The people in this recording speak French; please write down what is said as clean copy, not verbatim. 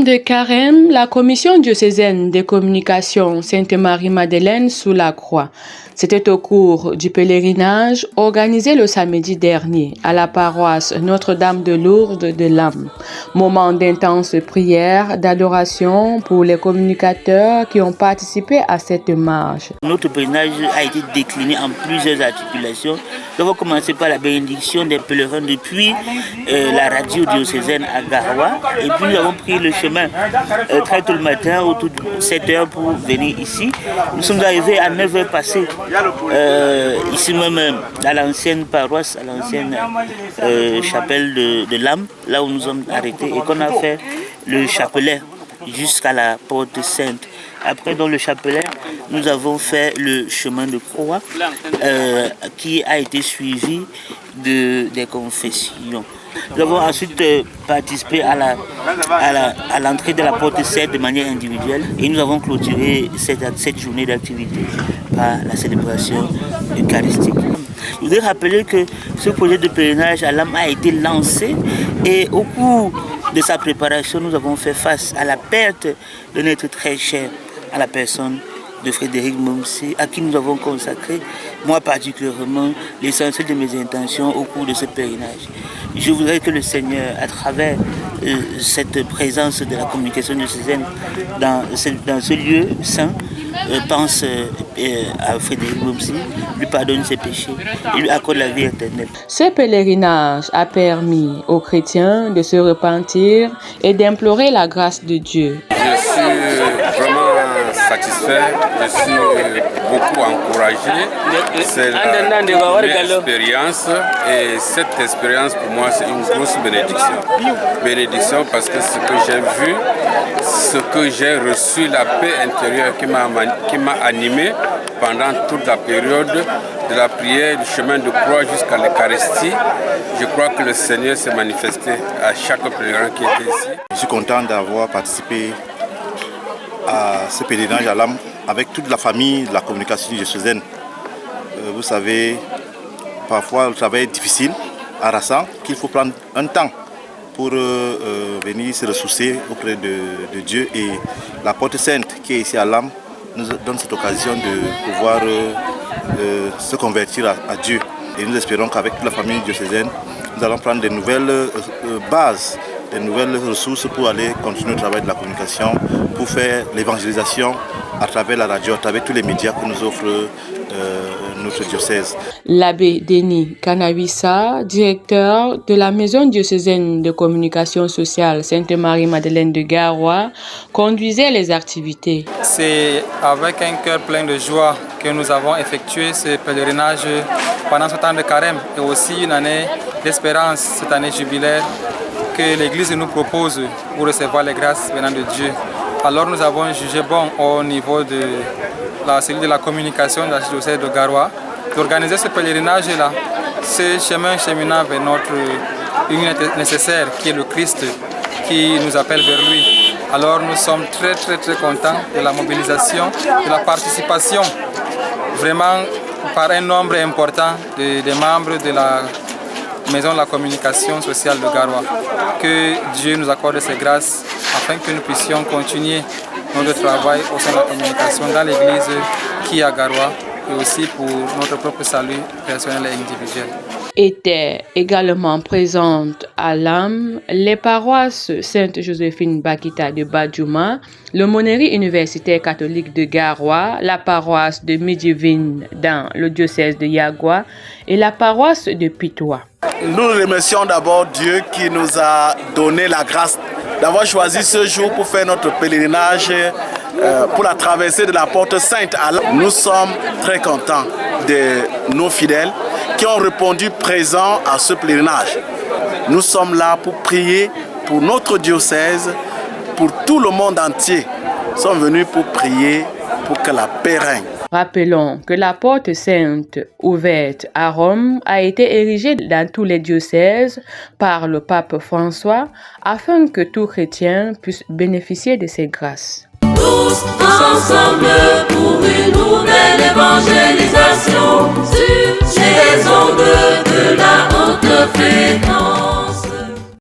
de Carême, la commission diocésaine des communications Sainte-Marie-Madeleine sous la Croix. C'était au cours du pèlerinage organisé le samedi dernier à la paroisse Notre-Dame de Lourdes de Lam. Moment d'intense prière, d'adoration pour les communicateurs qui ont participé à cette marche. Notre pèlerinage a été décliné en plusieurs articulations. Nous avons commencé par la bénédiction des pèlerins depuis la radio diocésaine à Garoua. Et puis nous avons pris le chemin très tôt le matin, autour de 7 h pour venir ici. Nous sommes arrivés à 9 h passées. Ici même à l'ancienne paroisse, à l'ancienne chapelle de Lam, là où nous sommes arrêtés et qu'on a fait le chapelet jusqu'à la porte sainte. Après dans le chapelet, nous avons fait le chemin de croix qui a été suivi des confessions. Nous avons ensuite participé à l'entrée de la porte 7 de manière individuelle et nous avons clôturé cette journée d'activité par la célébration eucharistique. Je voudrais rappeler que ce projet de pèlerinage à Lam a été lancé et au cours de sa préparation, nous avons fait face à la perte de notre très cher, à la personne de Frédéric Momsi, à qui nous avons consacré, moi particulièrement, l'essentiel de mes intentions au cours de ce pèlerinage. Je voudrais que le Seigneur, à travers cette présence de la communication diocésaine dans ce lieu saint, pense à Frédéric Momsi, lui pardonne ses péchés et lui accorde la vie éternelle. Ce pèlerinage a permis aux chrétiens de se repentir et d'implorer la grâce de Dieu. Je suis vraiment satisfait, je suis beaucoup encouragé. C'est la première expérience et cette expérience pour moi c'est une grosse bénédiction. Bénédiction parce que ce que j'ai vu, ce que j'ai reçu, la paix intérieure qui m'a animé pendant toute la période de la prière, du chemin de croix jusqu'à l'Eucharistie. Je crois que le Seigneur s'est manifesté à chaque pèlerin qui était ici. Je suis content d'avoir participé à ce pèlerinage à Lam avec toute la famille de la communication diocésaine. Vous savez, parfois le travail est difficile, harassant, qu'il faut prendre un temps pour venir se ressourcer auprès de Dieu. Et la porte sainte qui est ici à Lam nous donne cette occasion de pouvoir se convertir à Dieu. Et nous espérons qu'avec toute la famille diocésaine, nous allons prendre de nouvelles bases, de nouvelles ressources pour aller continuer le travail de la communication, pour faire l'évangélisation à travers la radio, à travers tous les médias que nous offre notre diocèse. L'abbé Denis Kanawissa, directeur de la maison diocésaine de communication sociale Sainte-Marie-Madeleine de Garoua, conduisait les activités. C'est avec un cœur plein de joie que nous avons effectué ce pèlerinage pendant ce temps de carême et aussi une année d'espérance, cette année jubilaire que l'Église nous propose pour recevoir les grâces venant de Dieu. Alors nous avons jugé bon au niveau de la cellule de la communication de la diocèse de Garoua d'organiser ce pèlerinage-là, ce chemin cheminant vers notre union nécessaire qui est le Christ qui nous appelle vers lui. Alors nous sommes très contents de la mobilisation, de la participation vraiment par un nombre important des membres de la maison de la communication sociale de Garoua. Que Dieu nous accorde ses grâces afin que nous puissions continuer notre travail au sein de la communication dans l'église qui est à Garoua et aussi pour notre propre salut personnel et individuel. Étaient également présentes à Lam les paroisses Sainte-Joséphine Bakita de Badjouma, l'aumônerie universitaire catholique de Garoua, la paroisse de Midjivine dans le diocèse de Yagua et la paroisse de Pitoua. Nous remercions d'abord Dieu qui nous a donné la grâce d'avoir choisi ce jour pour faire notre pèlerinage pour la traversée de la porte sainte. Nous sommes très contents de nos fidèles qui ont répondu présents à ce pèlerinage. Nous sommes là pour prier pour notre diocèse, pour tout le monde entier. Nous sommes venus pour prier pour que la paix règne. Rappelons que la porte sainte ouverte à Rome a été érigée dans tous les diocèses par le pape François afin que tout chrétien puisse bénéficier de ses grâces. Tous ensemble pour une nouvelle évangélisation sur les ondes de la haute fréquence.